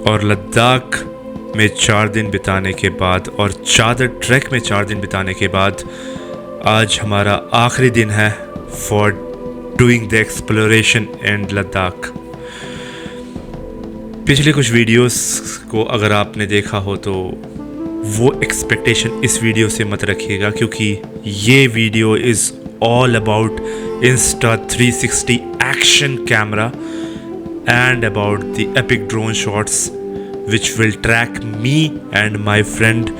और लद्दाख में 4 दिन बिताने के बाद और चादर ट्रैक में 4 दिन बिताने के बाद आज हमारा आखिरी दिन है फॉर डूइंग द एक्सप्लोरेशन इन लद्दाख। पिछले कुछ वीडियोस को अगर आपने देखा हो तो वो एक्सपेक्टेशन इस वीडियो से मत रखिएगा, क्योंकि ये video is all about Insta360 action camera and about the epic drone shots which will track me and my friend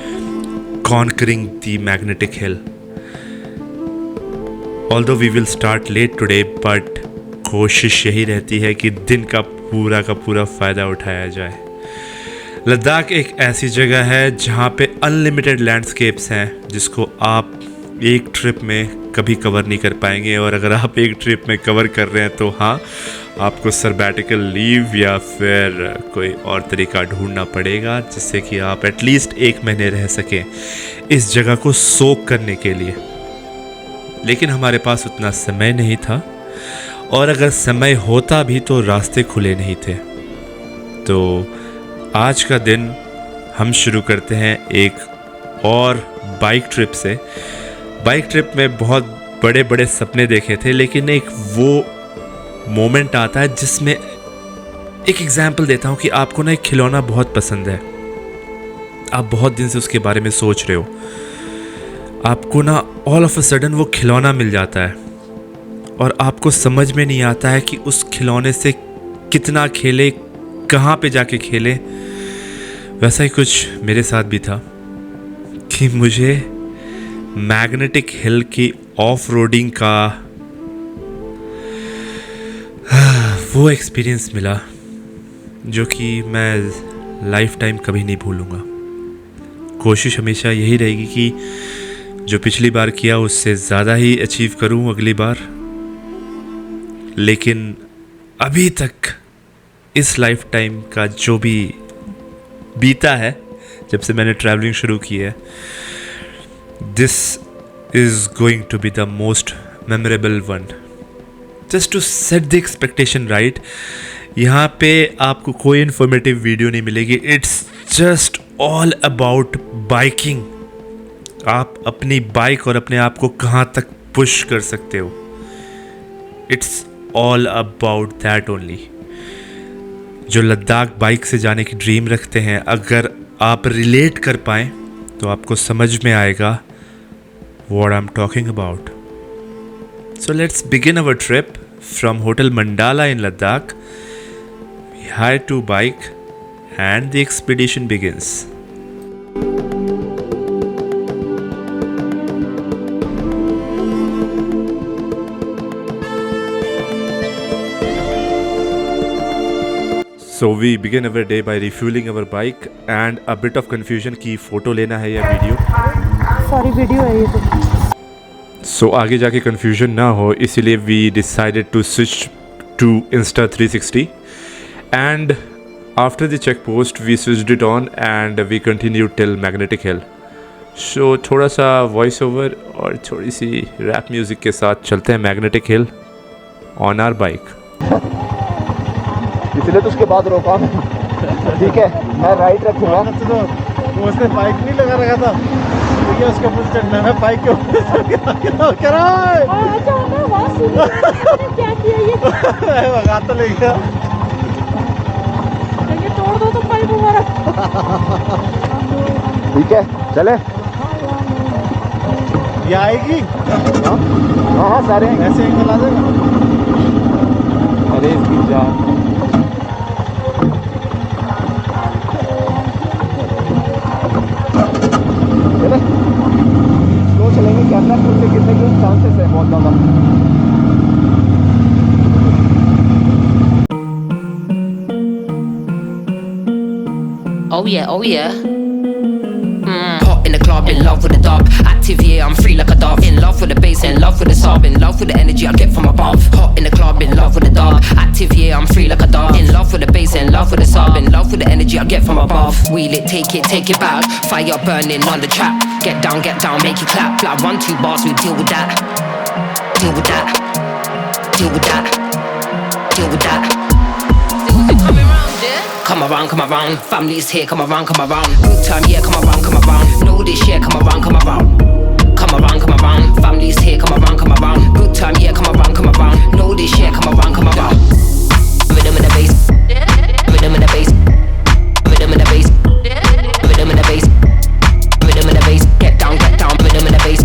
conquering the magnetic hill. Although we will start late today, but कोशिश यही रहती है कि दिन का पूरा फ़ायदा उठाया जाए। लद्दाख एक ऐसी जगह है जहाँ पे अनलिमिटेड लैंडस्केप्स हैं जिसको आप एक ट्रिप में कभी कवर नहीं कर पाएंगे, और अगर आप एक ट्रिप में कवर कर रहे हैं तो हाँ, आपको सबैटिकल लीव या फिर कोई और तरीका ढूंढना पड़ेगा जिससे कि आप एटलीस्ट 1 महीने रह सकें इस जगह को सोक करने के लिए। लेकिन हमारे पास उतना समय नहीं था, और अगर समय होता भी तो रास्ते खुले नहीं थे। तो आज का दिन हम शुरू करते हैं एक और बाइक ट्रिप से। बाइक ट्रिप में बहुत बड़े बड़े सपने देखे थे, लेकिन एक वो मोमेंट आता है जिसमें एक एग्जाम्पल देता हूँ कि आपको ना एक खिलौना बहुत पसंद है, आप बहुत दिन से उसके बारे में सोच रहे हो, आपको ना ऑल ऑफ अ सडन वो खिलौना मिल जाता है और आपको समझ में नहीं आता है कि उस खिलौने से कितना खेले, कहाँ पे जाके खेले। वैसा ही कुछ मेरे साथ भी था कि मुझे मैग्नेटिक हिल की ऑफ रोडिंग का वो एक्सपीरियंस मिला जो कि मैं लाइफ टाइम कभी नहीं भूलूँगा। कोशिश हमेशा यही रहेगी कि जो पिछली बार किया उससे ज़्यादा ही अचीव करूँ अगली बार। लेकिन अभी तक इस लाइफ टाइम का जो भी बीता है, जब से मैंने ट्रैवलिंग शुरू की है, this is going to be the most memorable one. Just to set the expectation right, यहाँ पे आपको कोई इन्फॉर्मेटिव वीडियो नहीं मिलेगी। It's just all about biking. आप अपनी बाइक और अपने आप को कहाँ तक पुश कर सकते हो, it's all about that only. जो लद्दाख बाइक से जाने की ड्रीम रखते हैं, अगर आप रिलेट कर पाएँ तो आपको समझ में आएगा what I'm talking about. So let's begin our trip from Hotel Mandala in Ladakh. We hire 2 bike and the expedition begins. So we begin our day by refueling our bike and a bit of confusion कि photo लेना है या video. Sorry, video है ये तो। सो आगे जाके confusion ना हो, इसीलिए we decided to switch to Insta360 and after the check post we switched it on and we continue till magnetic hill. So थोड़ा सा वॉइस ओवर और थोड़ी सी रैप म्यूज़िक के साथ चलते हैं magnetic hill on our bike. इसलिए तो उसके बाद रोका मैं। ठीक है, मैं राइट रखूँगा। तो उसने बाइक नहीं लगा रखा था, तो उसके ऊपर चढ़ना है बाइक के ऊपर। क्या रहा है? क्या किया ये? भगा तो ले गया। ये तोड़ दो तो पाइप हमारा। ठीक है, चले। ये आएगी? हाँ, सारे ऐसे एंगल आ जाएगा। अरे इसकी जान। स्लो चलेंगे, कैमरा टूटने गिरने के चांसेस है बहुत ज़्यादा। Oh yeah. Hot in the club, in love with the dub. Active, yeah, I'm free like a dove. In love with the bass, in love with the sob. In love with the energy I get from above. Hot in the club, in love with the dub. Active, yeah, I'm free like a dove. In love with the bass, in love with the sob. In love with the energy I get from above. Wheel it, take it back. Fire burning on the track. Get down, make it clap. Like 1, 2 bars, we deal with that. Deal with that. Deal with that. Deal with that. Coming round, yeah. come around. Family's here, come around. Good time, yeah, come around. Know this, yeah, come around. Come around. Family's here, come around. Good time, yeah, come around. Know this, yeah, come around. Rhythm in the bass, rhythm in the bass, rhythm in the bass, rhythm in the bass, rhythm in the bass. Get down, rhythm in the bass,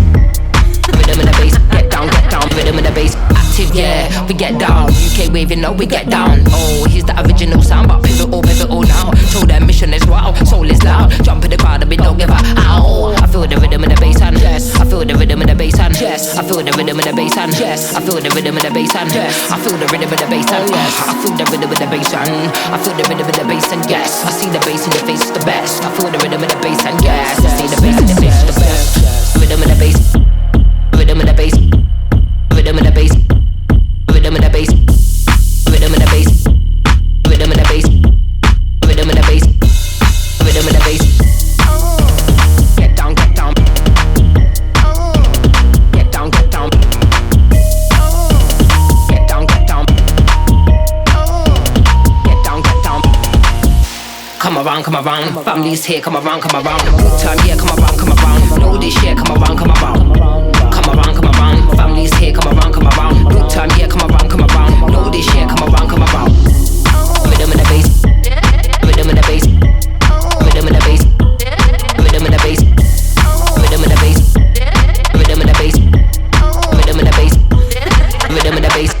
rhythm in the bass. Get down, rhythm in the bass. Active, yeah, we get down. UK wave, you know we get down. Oh, here's the original sound, but pivot all now. Show them mission is wow, soul is loud. Jump in the crowd and we don't give a ow. I feel the rhythm in the bass and yes, I feel the rhythm in the bass and yes, I feel the rhythm in the bass and yes, I feel the rhythm in the bass and yes, I feel the rhythm in the bass and yes, I feel the rhythm in the bass and I feel the rhythm in the bass and yes, I see the bass in the face is the best. I feel the rhythm in the bass and yes, I see the bass in the face is the best. Rhythm in the bass, rhythm in the bass, rhythm in the bass, rhythm in the bass, rhythm in the bass, rhythm in the bass, rhythm in the bass, rhythm in the bass. Get down, get down, get down, get down, get down, get down, get down, get down. Come around, family's here, come around. Good time, yeah, come around. Know this, yeah, come around. Come around, family's here, come around. Good time, yeah, come around. Know this, yeah, come around. Rhythm in the bass, rhythm in the bass, rhythm in the bass, rhythm in the bass, rhythm in the bass, rhythm in the bass, rhythm in the bass, rhythm in the bass.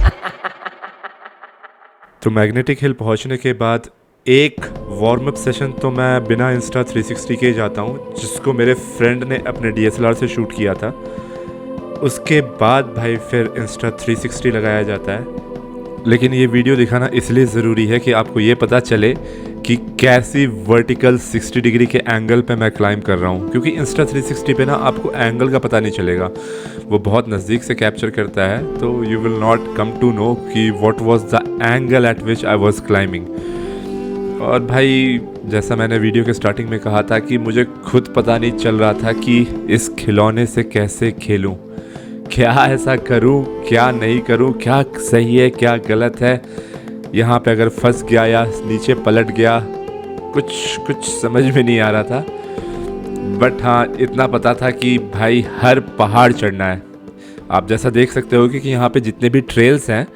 तो magnetic hill पहुंचने के बाद एक warm up session तो मैं बिना Insta 360 के जाता हूं, जिसको मेरे फ्रेंड ने अपने DSLR से शूट किया था। उसके बाद भाई फिर इंस्टा 360 लगाया जाता है। लेकिन ये वीडियो दिखाना इसलिए ज़रूरी है कि आपको ये पता चले कि कैसी वर्टिकल 60 डिग्री के एंगल पे मैं क्लाइंब कर रहा हूँ, क्योंकि इंस्टा 360 पे ना आपको एंगल का पता नहीं चलेगा, वो बहुत नज़दीक से कैप्चर करता है, तो you will not come to know कि what was the angle at which I was climbing. और भाई जैसा मैंने वीडियो के स्टार्टिंग में कहा था कि मुझे खुद पता नहीं चल रहा था कि इस खिलौने से कैसे खेलूं, क्या ऐसा करूं, क्या नहीं करूं, क्या सही है, क्या गलत है, यहाँ पे अगर फंस गया या नीचे पलट गया, कुछ समझ में नहीं आ रहा था। बट हाँ, इतना पता था कि भाई हर पहाड़ चढ़ना है। आप जैसा देख सकते हो कि यहाँ पे जितने भी ट्रेल्स हैं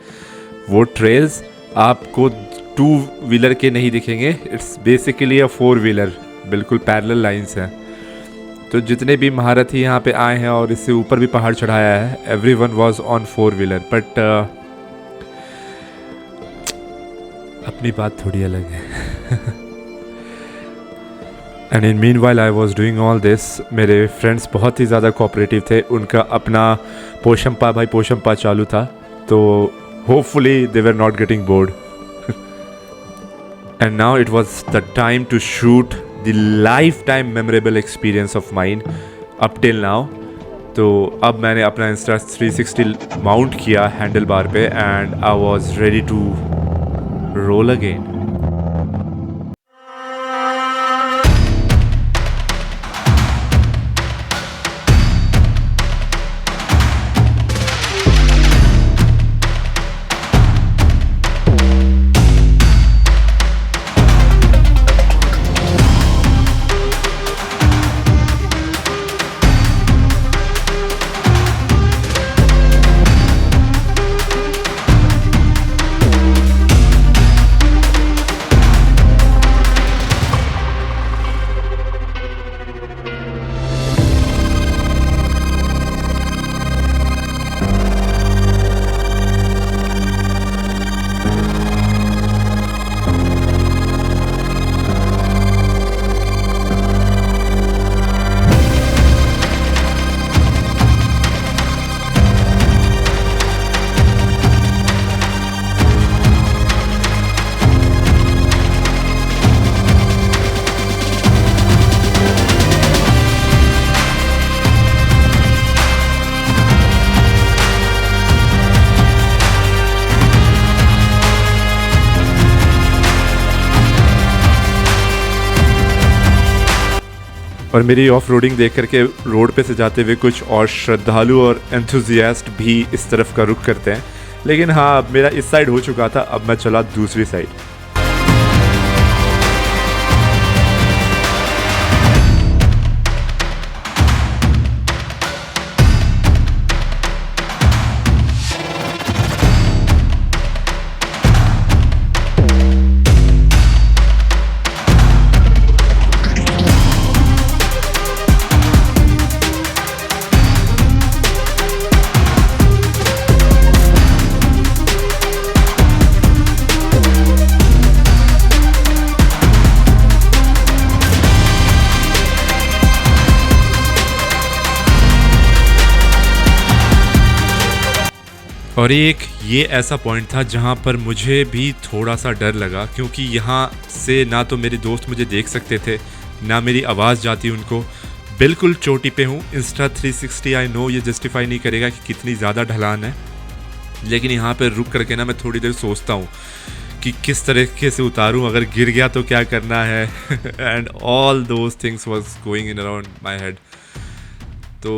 वो ट्रेल्स आपको 2 व्हीलर के नहीं दिखेंगे, इट्स बेसिकली अ 4 व्हीलर, बिल्कुल पैरेलल लाइंस हैं। तो जितने भी महारथी यहाँ पे आए हैं और इससे ऊपर भी पहाड़ चढ़ाया है, everyone was on 4 wheeler. But अपनी बात थोड़ी अलग है। And in mean while I was doing all this, मेरे फ्रेंड्स बहुत ही ज़्यादा कोऑपरेटिव थे, उनका अपना पोशंपा चालू था, तो hopefully they were not getting bored. And now it was the time to shoot the lifetime memorable experience of mine up till now. तो अब मैंने अपना इंस्टा 360 माउंट किया हैंडल बार पे and I was ready to roll again. और मेरी off roading देख करके रोड पे से जाते हुए कुछ और श्रद्धालु और एंथुजियास्ट भी इस तरफ का रुख करते हैं, लेकिन हाँ अब मेरा इस साइड हो चुका था, अब मैं चला दूसरी साइड। और एक ये ऐसा पॉइंट था जहाँ पर मुझे भी थोड़ा सा डर लगा, क्योंकि यहाँ से ना तो मेरे दोस्त मुझे देख सकते थे, ना मेरी आवाज़ जाती उनको। बिल्कुल चोटी पे हूँ। इंस्टा 360 आई नो ये जस्टिफाई नहीं करेगा कि कितनी ज़्यादा ढलान है, लेकिन यहाँ पर रुक करके ना मैं थोड़ी देर सोचता हूँ कि किस तरीके से उतारूँ, अगर गिर गया तो क्या करना है। And all those things was going in around my head. तो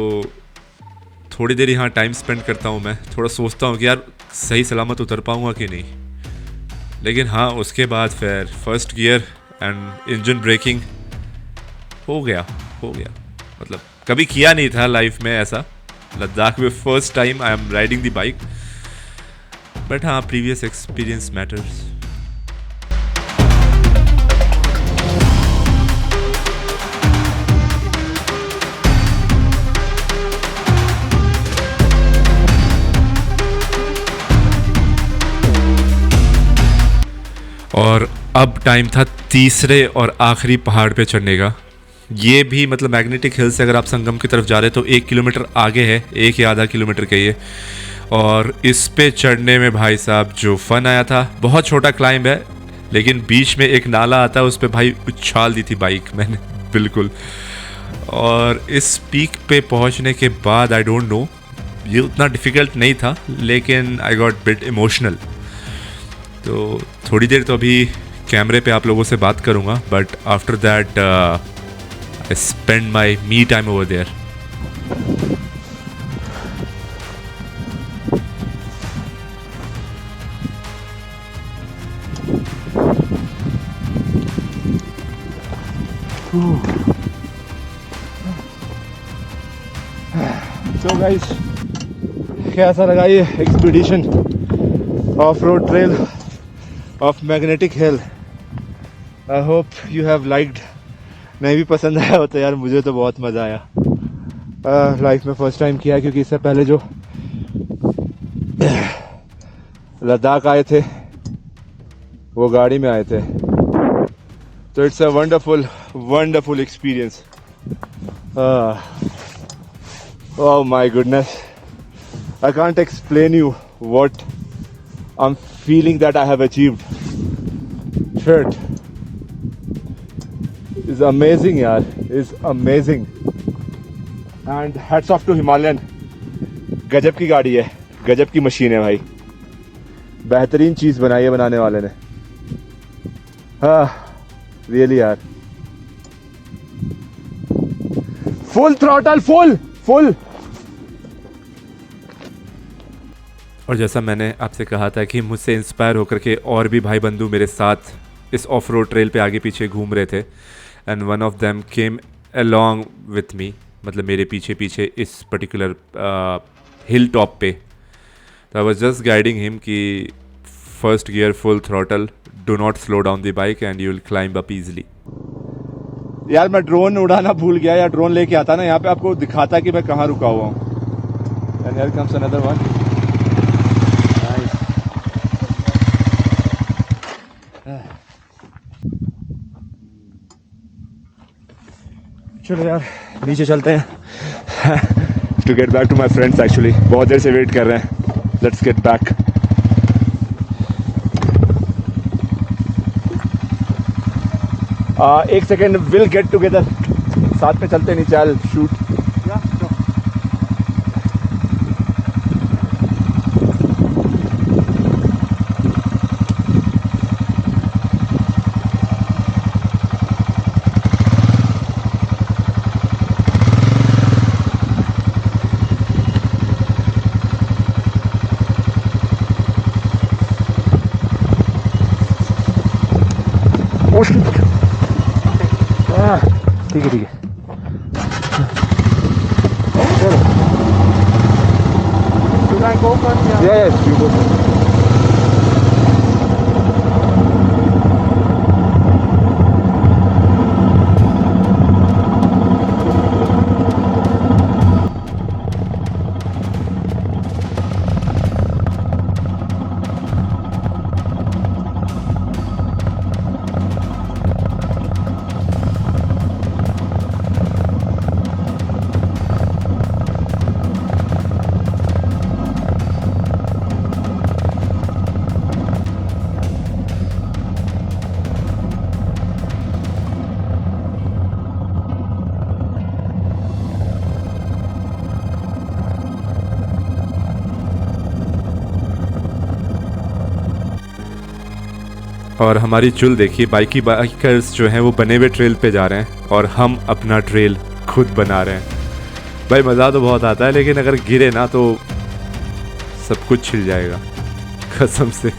थोड़ी देर यहाँ टाइम स्पेंड करता हूँ, मैं थोड़ा सोचता हूँ कि यार सही सलामत उतर पाऊँगा कि नहीं। लेकिन हाँ, उसके बाद फिर first gear and engine braking हो गया। मतलब कभी किया नहीं था लाइफ में ऐसा। लद्दाख में first time I am riding the bike, but हाँ, प्रीवियस एक्सपीरियंस मैटर्स। और अब टाइम था तीसरे और आखिरी पहाड़ पे चढ़ने का। ये भी मतलब मैग्नेटिक हिल से अगर आप संगम की तरफ जा रहे हैं तो 1 किलोमीटर आगे है, 1 या आधा किलोमीटर का ये। और इस पे चढ़ने में भाई साहब जो फन आया था, बहुत छोटा क्लाइंब है, लेकिन बीच में एक नाला आता है, उस पर भाई उछाल दी थी बाइक मैंने बिल्कुल। और इस पीक पे पहुंचने के बाद आई डोंट नो, ये उतना डिफ़िकल्ट नहीं था, लेकिन आई गॉट बिट इमोशनल। तो थोड़ी देर तो अभी कैमरे पे आप लोगों से बात करूँगा, but after that I spend my me time over there. तो गाइस, कैसा लगा ये expedition of road trail of magnetic hill? I hope you have liked. नहीं भी पसंद आया हो तो यार मुझे तो बहुत मज़ा आया। लाइफ में फर्स्ट टाइम किया, क्योंकि इससे पहले जो लद्दाख आए थे वो गाड़ी में आए थे। तो it's a wonderful experience. Oh my goodness, I can't explain you what I'm feeling that I have achieved. Shit, is amazing yaar, is amazing. And hats off to Himalayan. गजब की गाड़ी है, गजब की मशीन है भाई, बेहतरीन चीज़ बनाई है बनाने वाले ने। हाँ रियली यार, फुल थ्रॉटल, फुल। और जैसा मैंने आपसे कहा था कि मुझसे इंस्पायर होकर के और भी भाई बंधु मेरे साथ इस ऑफ रोड ट्रेल पे आगे पीछे घूम रहे थे, and one of them came along with me, मतलब मेरे पीछे पीछे इस पर्टिकुलर हिल टॉप पे। तो I was just guiding him कि first gear full throttle, do not slow down the bike and you will climb up easily. यार मैं ड्रोन उड़ाना भूल गया, या ड्रोन लेके आता ना यहाँ पे आपको दिखाता कि मैं कहाँ रुका हुआ हूँ। And here comes another one. चलो यार नीचे चलते हैं to get back to my friends. Actually बहुत देर से वेट कर रहे हैं। Let's get back. एक सेकेंड, विल गेट टुगेदर, साथ में चलते नीचे। I shoot. ठीक है Yes, you go. और हमारी चुल देखिए, बाइकर्स जो हैं वो बने हुए ट्रेल पे जा रहे हैं और हम अपना ट्रेल खुद बना रहे हैं। भाई मज़ा तो बहुत आता है, लेकिन अगर गिरे ना तो सब कुछ छिल जाएगा कसम से।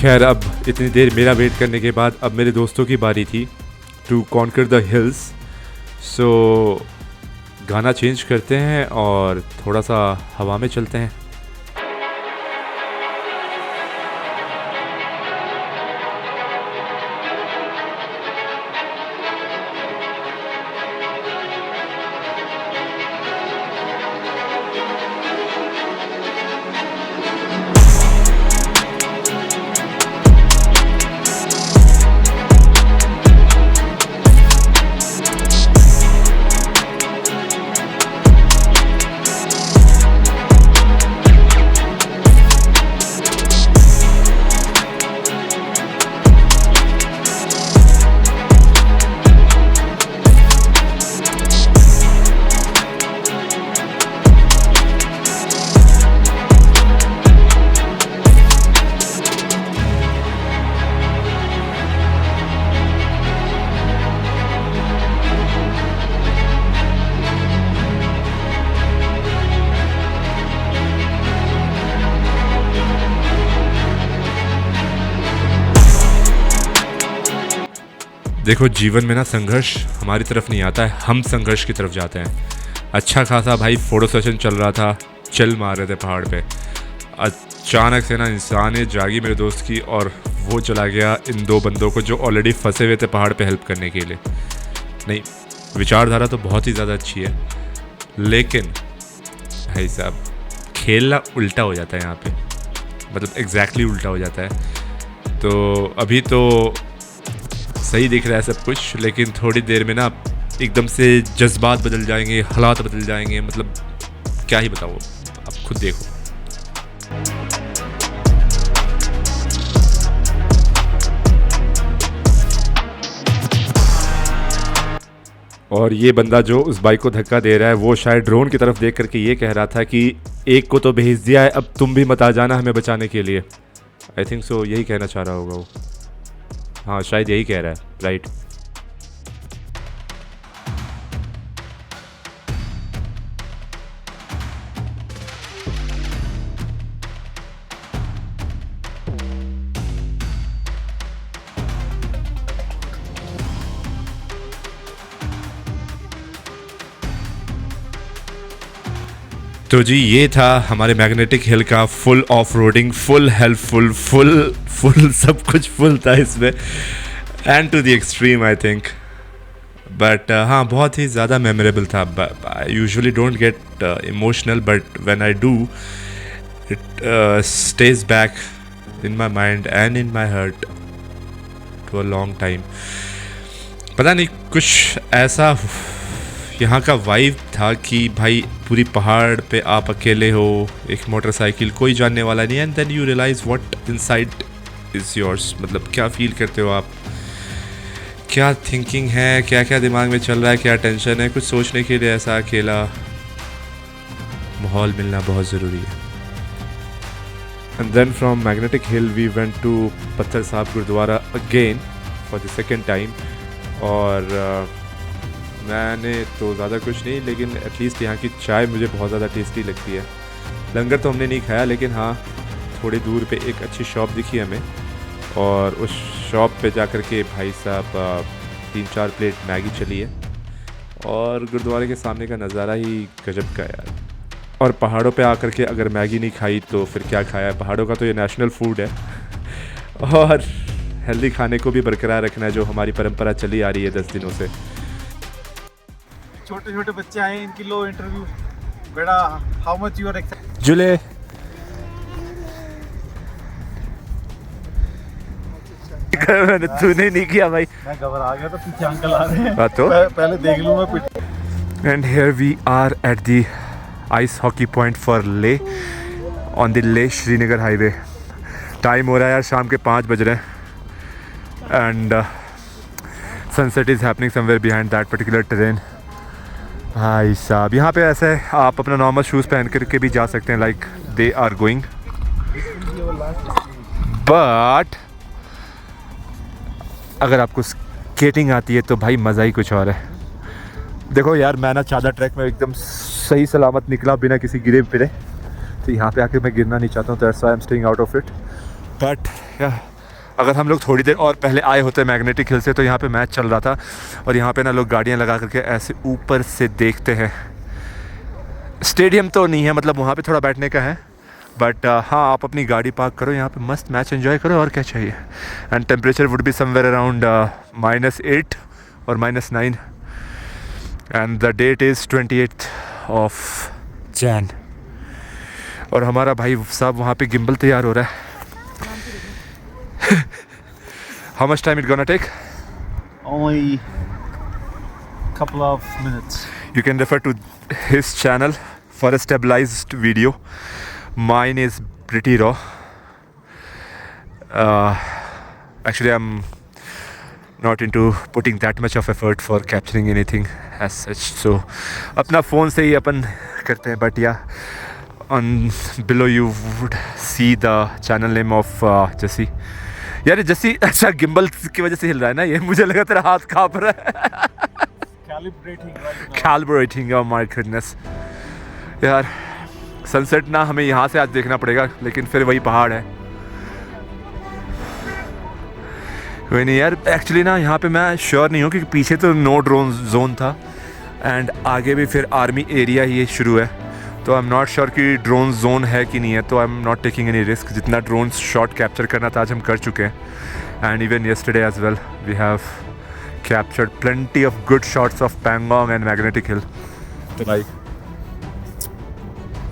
खैर अब इतनी देर मेरा वेट करने के बाद अब मेरे दोस्तों की बारी थी टू कॉन्कर द हिल्स। सो गाना चेंज करते हैं और थोड़ा सा हवा में चलते हैं। देखो जीवन में ना संघर्ष हमारी तरफ नहीं आता है, हम संघर्ष की तरफ जाते हैं। अच्छा खासा भाई फोटो सेशन चल रहा था, चल मार रहे थे पहाड़ पे। अचानक से ना इंसानियत जागी मेरे दोस्त की और वो चला गया इन दो बंदों को जो ऑलरेडी फंसे हुए थे पहाड़ पे हेल्प करने के लिए। नहीं, विचारधारा तो बहुत ही ज़्यादा अच्छी है, लेकिन भाई साहब खेलना उल्टा हो जाता है यहाँ पे, मतलब एग्जैक्टली उल्टा हो जाता है। तो अभी तो सही दिख रहा है सब कुछ, लेकिन थोड़ी देर में ना एकदम से जज्बात बदल जाएंगे, हालात बदल जाएंगे, मतलब क्या ही बताओ, आप खुद देखो। और ये बंदा जो उस बाइक को धक्का दे रहा है वो शायद ड्रोन की तरफ देख करके ये कह रहा था कि एक को तो भेज दिया है, अब तुम भी मत आ जाना हमें बचाने के लिए। आई थिंक सो यही कहना चाह रहा होगा वो। हाँ शायद यही कह रहा है, राइट। तो जी ये था हमारे मैग्नेटिक हिल का full off roading, full helpful, full सब कुछ फुल था इसमें, and to the extreme I think. But हाँ बहुत ही ज़्यादा मेमोरेबल था। I usually don't get emotional, but when I do it stage back in my mind and in my heart to a long time. पता नहीं कुछ ऐसा यहाँ का वाइब था कि भाई पूरी पहाड़ पे आप अकेले हो, एक मोटरसाइकिल, कोई जानने वाला नहीं, and then you realize what inside is yours. मतलब क्या फील करते हो आप, क्या थिंकिंग है, क्या क्या दिमाग में चल रहा है, क्या टेंशन है, कुछ सोचने के लिए ऐसा अकेला माहौल मिलना बहुत ज़रूरी है। And then from magnetic hill we went to Patthar Sahib Gurudwara again for the second time. और मैंने तो ज़्यादा कुछ नहीं, लेकिन एटलीस्ट यहाँ की चाय मुझे बहुत ज़्यादा टेस्टी लगती है। लंगर तो हमने नहीं खाया, लेकिन हाँ थोड़ी दूर पे एक अच्छी शॉप दिखी हमें, और उस शॉप पे जा कर के भाई साहब 3-4 प्लेट मैगी चली है। और गुरुद्वारे के सामने का नज़ारा ही गजब का यार। और पहाड़ों पे आकर के अगर मैगी नहीं खाई तो फिर क्या खाया। पहाड़ों का तो ये नेशनल फूड है, और हेल्दी खाने को भी बरकरार रखना है जो हमारी परंपरा चली आ रही है 10 दिनों से। छोटे छोटे बच्चे आए, इनकी लो इंटरव्यू। बेटा, how much you are excited? जुले तूने नहीं किया भाई। मैं घबरा गया, तो पीछे अंकल आ रहे हैं। तो पहले देख लूँ मैं। And here we are at the ice hockey point for Leh on the Leh Srinagar highway. Time हो रहा है यार, शाम के 5 बज रहे हैं, and sunset is happening somewhere behind that particular terrain. भाई साहब, यहाँ पे ऐसे आप अपना नॉर्मल शूज़ पहन करके भी जा सकते हैं, like they are going, but अगर आपको स्केटिंग आती है तो भाई मज़ा ही कुछ और है। देखो यार, मैं ना चादर ट्रैक में एकदम सही सलामत निकला बिना किसी गिरे फिरे, तो यहाँ पे आके मैं गिरना नहीं चाहता हूँ, तो that's why I am staying out of it. But अगर हम लोग थोड़ी देर और पहले आए होते मैग्नेटिक हिल से, तो यहाँ पे मैच चल रहा था, और यहाँ पे ना लोग गाड़ियाँ लगा करके ऐसे ऊपर से देखते हैं। स्टेडियम तो नहीं है, मतलब वहाँ पे थोड़ा बैठने का है, बट हाँ, आप अपनी गाड़ी पार्क करो यहाँ पे, मस्त मैच एंजॉय करो, और क्या चाहिए। And temperature would be somewhere around -8 और -9, and the that is 28th of Jan। और हमारा भाई साहब वहाँ पे गिम्बल तैयार हो रहा है। How much time it gonna take? Only couple of minutes. You can refer to his channel for a stabilized video. Mine is pretty raw. Actually, I'm not into putting that much of effort for capturing anything as such. So, अपना phone से ही अपन करते हैं, but yeah, on below you would see the channel name of Jesse. यार जैसी अच्छा gimbal की वजह से हिल रहा है ना ये, मुझे लगा तेरा हाथ काँप रहा है। Calibrating, oh my goodness। यार सनसेट ना हमें यहाँ से आज देखना पड़ेगा, लेकिन फिर वही पहाड़ है। कोई नहीं यार, एक्चुअली ना यहाँ पे मैं श्योर नहीं हूँ, क्योंकि पीछे तो नो ड्रोन जोन था, एंड आगे भी फिर आर्मी एरिया ही शुरू है, तो आई एम नॉट श्योर कि ड्रोन जोन है कि नहीं है, तो I am not taking any risk. जितना ड्रोन शॉट कैप्चर करना था आज हम कर चुके हैं, and even yesterday as well we have captured plenty of good shots of Pangong and magnetic hill. तो भाई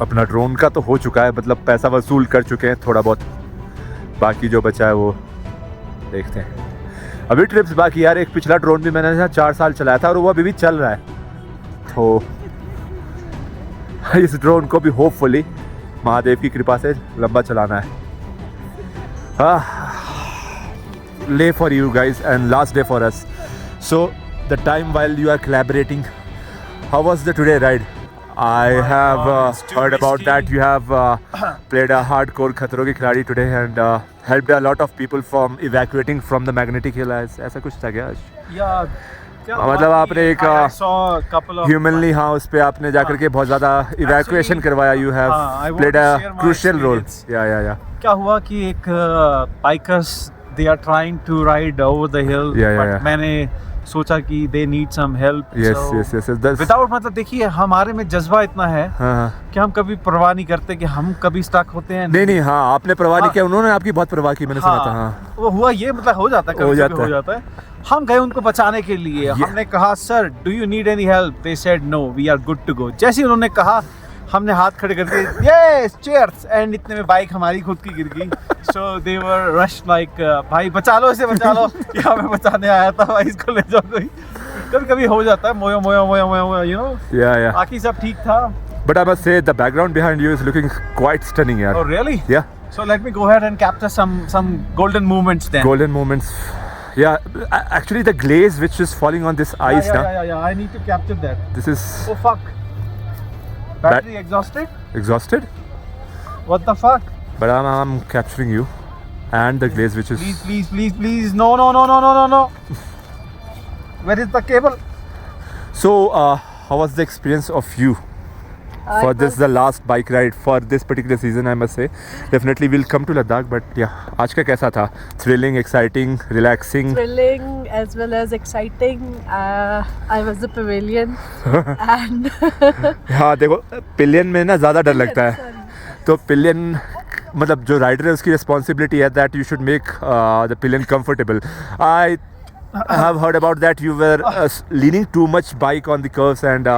अपना ड्रोन का तो हो चुका है, मतलब पैसा वसूल कर चुके हैं थोड़ा बहुत, बाकी जो बचा है वो देखते हैं। अभी ट्रिप्स बाकी यार, एक पिछला ड्रोन भी मैंने 4 साल चलाया था, और वो अभी भी चल रहा है, तो इस ड्रोन को भी होपफुली महादेव की कृपा से लंबा चलाना है। ले for you guys and last day for us. So the time while you are collaborating, how was the today ride? I have heard about that you have played a hardcore खतरों के खिलाड़ी today and helped a lot of people from evacuating from the magnetic hill। ऐसा कुछ था क्या आज? मतलब आपने एक ह्यूमनली हाँ उस पे आपने जाकर के बहुत ज़्यादा इवैक्यूएशन करवाया। You have played a crucial role. या क्या हुआ कि एक bikers they are trying to ride over the hill, but मैंने सोचा कि they need some help. Yes without, मतलब देखिए हमारे में जज्बा इतना है कि हम कभी परवाह नहीं करते कि हम कभी स्टक होते हैं। नहीं हाँ, आपने परवाह नहीं किया, उन्होंने आपकी बहुत परवाह की, मैंने सुना था। हाँ वो हुआ ये, मतलब हो जाता है, हो जाता है। हम गए उनको बचाने के लिए, हमने कहा sir do you need any help? They said no, we are good to go. जैसे उन्होंने कहा हमने हाथ खड़े करके यस चीयर्स, एंड इतने में बाइक हमारी खुद की गिर गई। सो दे वर रश लाइक भाई बचा लो इसे, बचा लो। यहाँ पे बचाने आया था भाई, इसको ले जाओ कोई। कभी कभी हो जाता है, मोया यू नो। बाकी सब ठीक था। But I must say the background behind you is looking quite stunning, yaar. Oh really? Yeah. So let me go ahead and capture some golden moments then. Golden moments. Yeah, actually the glaze which is falling on this ice now. Yeah. I need to capture that. This is. Oh fuck. Battery exhausted? Exhausted? What the fuck? But I'm capturing you, and the glaze which is. Please. No. Where is the cable? So, how was the experience of you? for this the last bike ride for this particular season, I must say. Definitely we'll come to Ladakh, but yeah, आज का कैसा था? Thrilling, exciting, relaxing. Thrilling as well as exciting. I was the pavilion and हाँ देखो, pillion में ना ज़्यादा डर लगता है. तो पिलियन मतलब जो राइडर है उसकी रिस्पॉन्सिबिलिटी है that you should make the pillion comfortable. I have heard about that you were leaning too much bike on the curves, and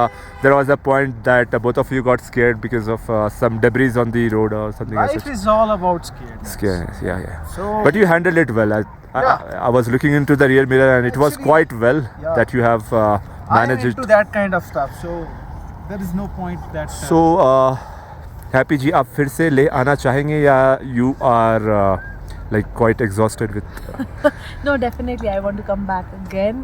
there was a point that both of you got scared because of some debris on the road or something like Life that. is all about scaredness. Scared, yeah. So, But you handled it well. I was looking into the rear mirror and it was Actually, quite well yeah. that you have I am managed into it. that kind of stuff. So there is no point that. So, Happy जी, आप फिर से ले आना चाहेंगे या you are like quite exhausted with? no, definitely I want to come back again.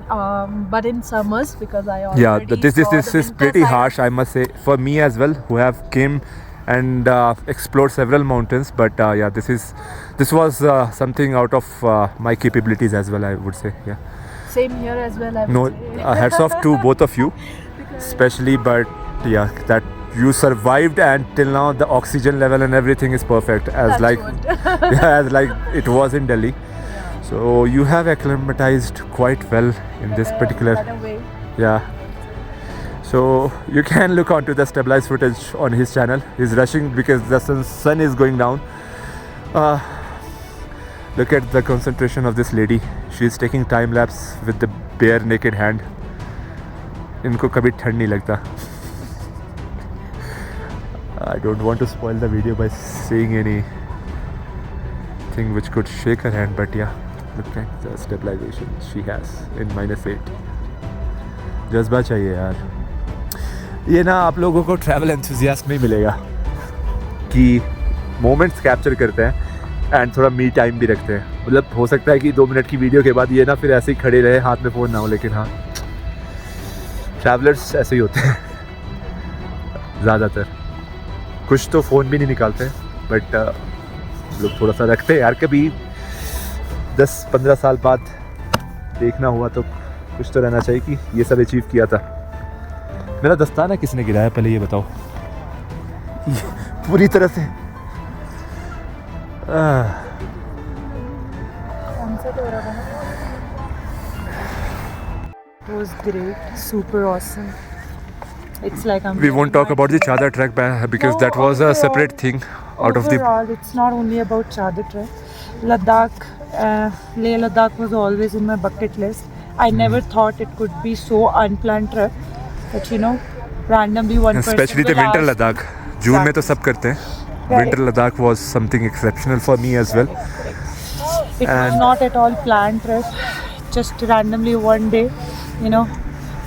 But in summers because I already Yeah, this saw the is winter pretty side. harsh, I must say, for me as well, who have came and explored several mountains. But yeah, this was something out of my capabilities as well, I would say. Yeah. Same here as well. I would No, say. hats off to both of you, especially. But yeah, that you survived, and till now the oxygen level and everything is perfect, as Touch like wood. yeah, as like it was in Delhi. So you have acclimatized quite well in this particular. Better way. Yeah. So you can look onto the stabilized footage on his channel. He's rushing because the sun is going down. Look at the concentration of this lady. She's taking time lapse with the bare naked hand. इनको कभी ठंड नहीं लगता. I don't want to spoil the video by saying anything which could shake her hand, but yeah, look at the stabilization she has in -8. जज्बा चाहिए यार. ये ना आप लोगों को ट्रैवल एंथुजियास्ट में मिलेगा कि मोमेंट्स कैप्चर करते हैं एंड थोड़ा मी टाइम भी रखते हैं. मतलब हो सकता है कि 2 मिनट की वीडियो के बाद ये ना फिर ऐसे ही खड़े रहे, हाथ में फ़ोन ना हो, लेकिन हाँ, ट्रैवलर्स ऐसे ही होते हैं ज़्यादातर. कुछ तो फ़ोन भी नहीं निकालते, बट लोग थोड़ा सा रखते हैं यार. कभी 10-15 साल बाद देखना हुआ तो कुछ तो रहना चाहिए कि ये सब अचीव किया था. मेरा दस्ताना किसने गिराया पहले ये बताओ. पूरी तरह से It was great, super awesome. It's like I'm. We won't talk about the Chadar trek because that was a separate thing out of the. Overall, it's not only about Chadar trek. Ladakh, Leh Ladakh was always in my bucket list. I never thought it could be so unplanned trip, but you know, randomly one person. Especially the will winter ask- Ladakh. जून में तो सब करते हैं. Winter Ladakh was something exceptional for me as well. It was And- not at all planned trip. Just randomly one day, you know,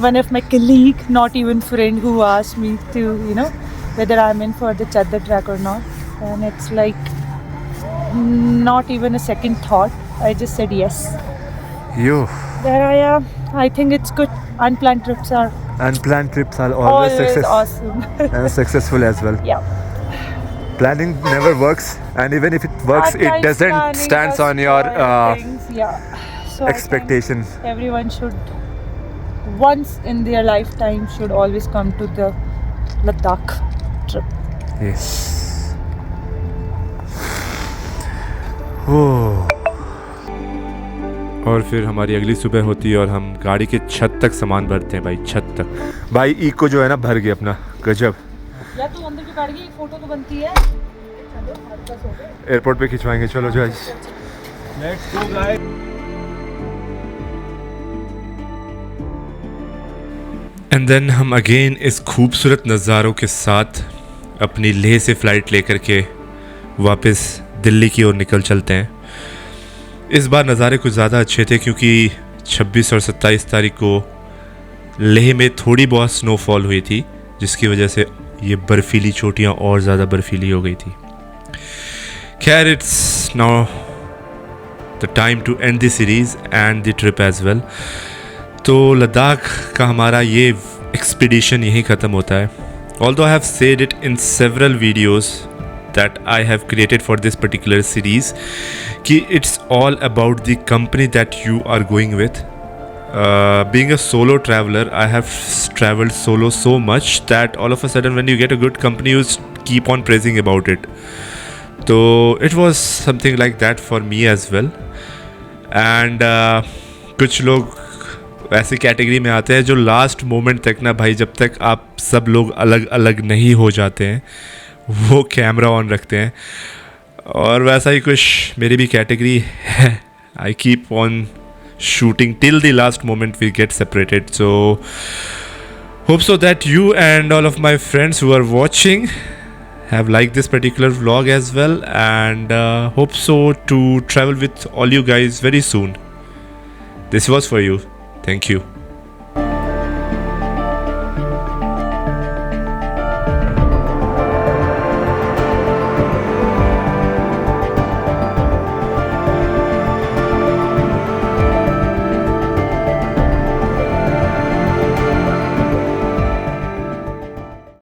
one of my colleague, not even friend, who asked me to, you know, whether I'm in for the Chadar trek or not, and it's like not even a second thought. I just said yes. Yo, There I am. I think it's good. Unplanned trips are unplanned trips are always awesome. and successful as well. Yeah. Planning never works, and even if it works, At it times doesn't planning stands does on your spoil things, yeah. So I think expectation. everyone should, once in their lifetime, should always come to the Ladakh trip. Yes. Oh. और फिर हमारी अगली सुबह होती है और हम गाड़ी के छत तक सामान भरते हैं भाई, छत तक. भाई इको जो है ना भर गया अपना, गजब. या तो अंदर की गाड़ी की फोटो तो बनती है. एयरपोर्ट पे खिंचवाएंगे, चलो जो आज. Let's go, guys. And then हम अगेन इस खूबसूरत नज़ारों के साथ अपनी लेह से फ़्लाइट लेकर के वापस दिल्ली की ओर निकल चलते हैं. इस बार नज़ारे कुछ ज़्यादा अच्छे थे क्योंकि 26 और 27 तारीख को लेह में थोड़ी बहुत स्नोफॉल हुई थी, जिसकी वजह से ये बर्फीली चोटियाँ और ज़्यादा बर्फीली हो गई थी. खैर, it's now the time to end the series and the trip as well. तो लद्दाख का हमारा ये एक्सपीडिशन यहीं ख़त्म होता है. Although I have said it in several videos that I have created for this particular series कि it's all about the company that you are going with. being a solo traveler, I have traveled solo so much that all of a sudden when you get a good company, you keep on praising about it. So it was something like that for me as well. And कुछ लोग ऐसी category में आते हैं जो last moment तक ना भाई, जब तक आप सब लोग अलग अलग नहीं हो जाते हैं, वो कैमरा ऑन रखते हैं. और वैसा ही कुछ मेरी भी कैटेगरी है. I keep on shooting till the last moment we get separated. So hope so that you and all of my friends who are watching have liked this particular vlog as well, and hope so to travel with all you guys very soon. This was for you. Thank you.